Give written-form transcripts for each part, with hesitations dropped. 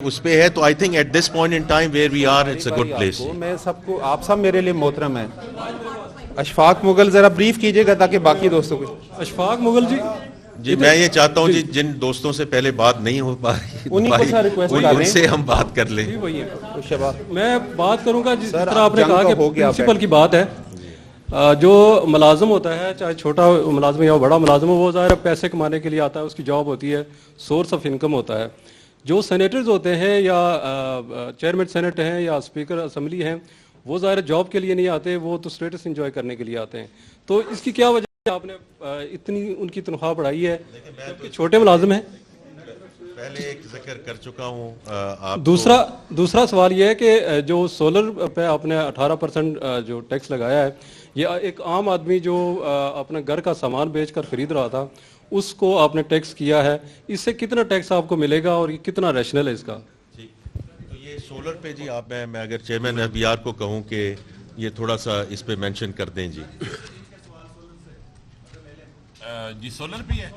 اس پہ ہے تو I think at this point in time where we are it's a good place. میں سب کو آپ سب میرے لیے محترم ہیں. اشفاق مغل ذرا بریف کیجئے گا تاکہ باقی دوستوں کو. اشفاق مغل جی میں یہ چاہتا ہوں جن دوستوں سے پہلے بات نہیں ہو پا رہی ان سے ہم بات کر لیں. میں بات کروں گا جس طرح آپ نے کہا کہ پرنسپل کی بات ہے. جو ملازم ہوتا ہے چاہے چھوٹا ملازم یا بڑا ملازم ہو وہ ظاہر پیسے کمانے کے لیے آتا ہے, اس کی جاب ہوتی ہے, سورس آف انکم ہوتا ہے. جو سینیٹرز ہوتے ہیں یا چیئرمین سینٹ ہیں یا اسپیکر اسمبلی ہیں وہ ظاہر جاب کے لیے نہیں آتے, وہ تو اسٹیٹس انجوائے کرنے کے لیے آتے ہیں. تو اس کی کیا وجہ ہے آپ نے اتنی ان کی تنخواہ بڑھائی ہے جبکہ چھوٹے ملازم ہیں؟ پہلے ایک ذکر کر چکا ہوں. دوسرا سوال یہ ہے کہ جو سولر پہ آپ نے 18% جو ٹیکس لگایا ہے, یہ ایک عام آدمی جو اپنے گھر کا سامان بیچ کر خرید رہا تھا اس کو آپ نے ٹیکس کیا ہے, اس سے کتنا ٹیکس آپ کو ملے گا اور یہ کتنا ریشنل ہے اس کا؟ جی تو یہ سولر پہ جی آپ میں اگر چیئرمین ایف بی آر کو کہوں کہ یہ تھوڑا سا اس پہ مینشن کر دیں. جی جی سولر پہ ہے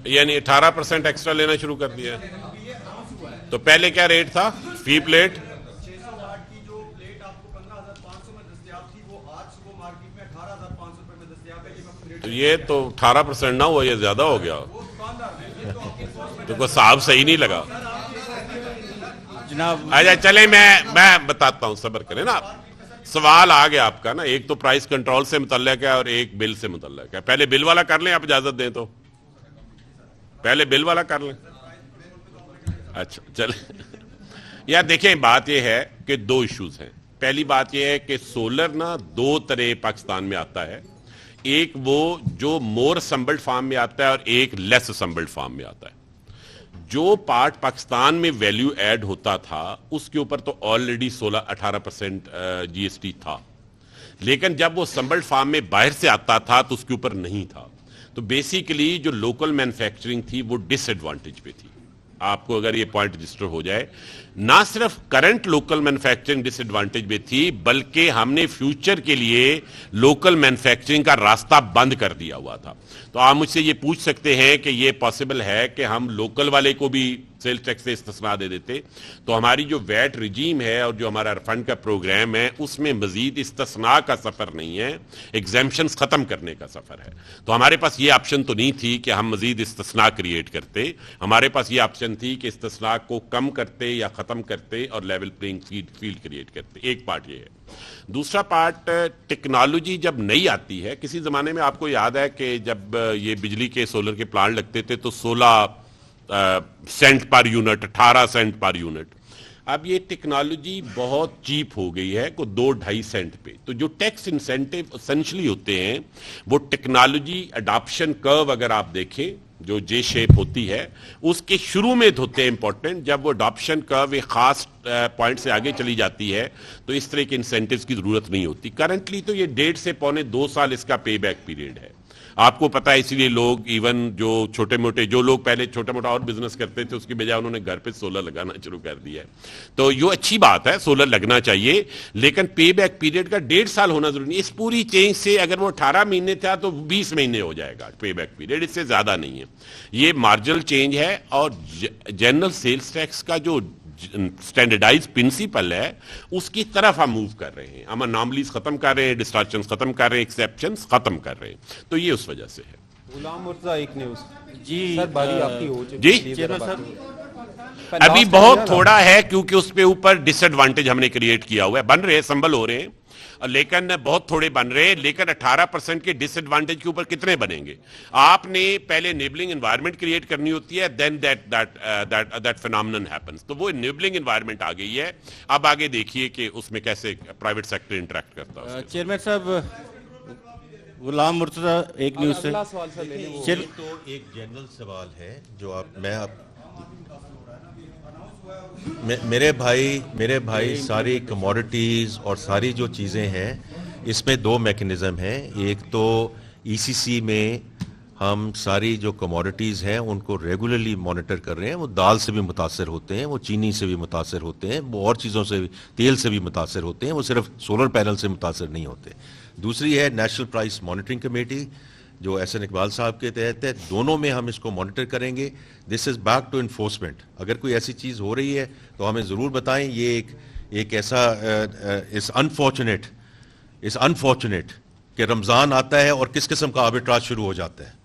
یعنی 18% ایکسٹرا لینا شروع کر دیا. تو پہلے کیا ریٹ تھا فی پلیٹ؟ تو یہ تو 18% نہ ہوا, یہ زیادہ ہو گیا. تو کوئی صاحب صحیح نہیں لگا جناب. اچھا چلیں میں بتاتا ہوں, صبر کریں نا آپ. سوال آ گیا آپ کا نا, ایک تو پرائس کنٹرول سے متعلق ہے اور ایک بل سے متعلق ہے. پہلے بل والا کر لیں, آپ اجازت دیں تو پہلے بل والا کر لیں. اچھا چلیں یار دیکھیں بات یہ ہے کہ دو ایشوز ہیں. پہلی بات یہ ہے کہ سولر نا دو طرح پاکستان میں آتا ہے, ایک وہ جو مور اسمبلڈ فارم میں آتا ہے اور ایک لیس اسمبلڈ فارم میں آتا ہے. جو پارٹ پاکستان میں ویلیو ایڈ ہوتا تھا اس کے اوپر تو آلریڈی 18% جی ایس ٹی تھا, لیکن جب وہ اسمبلڈ فارم میں باہر سے آتا تھا تو اس کے اوپر نہیں تھا. تو بیسیکلی جو لوکل مینوفیکچرنگ تھی وہ ڈس ایڈوانٹیج پہ تھی. آپ کو اگر یہ پوائنٹ رجسٹر ہو جائے, نہ صرف کرنٹ لوکل مینوفیکچرنگ ڈس ایڈوانٹیج میں تھی بلکہ ہم نے فیوچر کے لیے لوکل مینوفیکچرنگ کا راستہ بند کر دیا ہوا تھا. تو آپ مجھ سے یہ پوچھ سکتے ہیں کہ یہ پاسبل ہے کہ ہم لوکل والے کو بھی سیلز ٹیکس سے استثناء دے دیتے. تو ہماری جو ویٹ رجیم ہے اور جو ہمارا ریفنڈ کا پروگرام ہے اس میں مزید استثناء کا سفر نہیں ہے, ایگزیمپشنز ختم کرنے کا سفر ہے. تو ہمارے پاس یہ آپشن تو نہیں تھی کہ ہم مزید استثناء کریٹ کرتے, ہمارے پاس یہ آپشن تھی کہ استثناء کو کم کرتے یا ختم کرتے اور لیول پلینگ فیلڈ کریٹ کرتے. ایک پارٹ یہ ہے. دوسرا پارٹ, ٹیکنالوجی جب نئی آتی ہے, کسی زمانے میں آپ کو یاد ہے کہ جب یہ بجلی کے سولر کے پلانٹ لگتے تھے تو 16 cent per unit, 18 cent per unit. اب یہ ٹیکنالوجی بہت چیپ ہو گئی ہے, کو 2-2.5 سینٹ پہ. تو جو ٹیکس انسینٹیو اسینشلی ہوتے ہیں وہ ٹیکنالوجی اڈاپشن کرو اگر آپ دیکھیں جو جے شیپ ہوتی ہے اس کے شروع میں ہوتے ہیں امپورٹنٹ. جب وہ اڈاپشن کرو ایک خاص پوائنٹ سے آگے چلی جاتی ہے تو اس طرح کے انسینٹیوز کی ضرورت نہیں ہوتی. کرنٹلی تو یہ 1.5 سے 1.25 سال اس کا پے بیک پیریڈ ہے. آپ کو پتا ہے اسی لیے لوگ ایون جو چھوٹے موٹے جو لوگ پہلے چھوٹا موٹا اور بزنس کرتے تھے اس کی بجائے انہوں نے گھر پہ سولر لگانا شروع کر دیا ہے. تو یہ اچھی بات ہے, سولر لگنا چاہیے, لیکن پے بیک پیریڈ کا 1.5 سال ہونا ضروری نہیں. اس پوری چینج سے اگر وہ 18 مہینے تھا تو 20 مہینے ہو جائے گا پے بیک پیریڈ, اس سے زیادہ نہیں ہے. یہ مارجنل چینج ہے. اور جنرل سیلز ٹیکس کا جو سٹینڈرڈائز پرنسپل ہے اس کی طرف ہم موو کر رہے ہیں. ہم اناملیز ختم کر رہے ہیں, ڈسٹارشنز ختم کر رہے ہیں, ایکسیپشنز ختم کر رہے ہیں. تو یہ اس وجہ سے ہے. غلام مرتضیٰ ایک نیوز. جی سر باری آپ کی ہو جی صاحب ابھی بہت تھوڑا ہے کیونکہ اس پہ اوپر ڈس ایڈوانٹیج ہم نے کریٹ کیا ہوا ہے. بن رہے ہیں, سنبل ہو رہے ہیں, لیکن بہت تھوڑے بن رہے ہیں. لیکن 18% کے ڈس ایڈوانٹیج کے اوپر کتنے بنیں گے؟ آپ نے پہلے انیبلنگ انوائرمنٹ کریٹ کرنی ہوتی ہے, دین دیٹ فینامنن ہیپنس. تو وہ انیبلنگ انوائرمنٹ آ گئی ہے. اب آگے دیکھیے کہ اس میں کیسے پرائیویٹ سیکٹر انٹریکٹ کرتا ہے. چیئرمین صاحب, غلام مرتضیٰ ایک نیوز سے. تو ایک جنرل سوال ہے جو میرے بھائی ساری کموڈیٹیز اور ساری جو چیزیں ہیں اس میں 2 میکنزم ہیں. ایک تو ای سی سی میں ہم ساری جو کموڈیٹیز ہیں ان کو ریگولرلی مانیٹر کر رہے ہیں. وہ دال سے بھی متاثر ہوتے ہیں, وہ چینی سے بھی متاثر ہوتے ہیں, وہ اور چیزوں سے بھی, تیل سے بھی متاثر ہوتے ہیں, وہ صرف سولر پینل سے متاثر نہیں ہوتے. دوسری ہے نیشنل پرائس مانیٹرنگ کمیٹی جو ایس این اقبال صاحب کے تحت ہے. دونوں میں ہم اس کو مانیٹر کریں گے. دس از بیک ٹو انفورسمنٹ. اگر کوئی ایسی چیز ہو رہی ہے تو ہمیں ضرور بتائیں. یہ ایک ایسا اس انفارچونیٹ کہ رمضان آتا ہے اور کس قسم کا آربیٹراج شروع ہو جاتا ہے.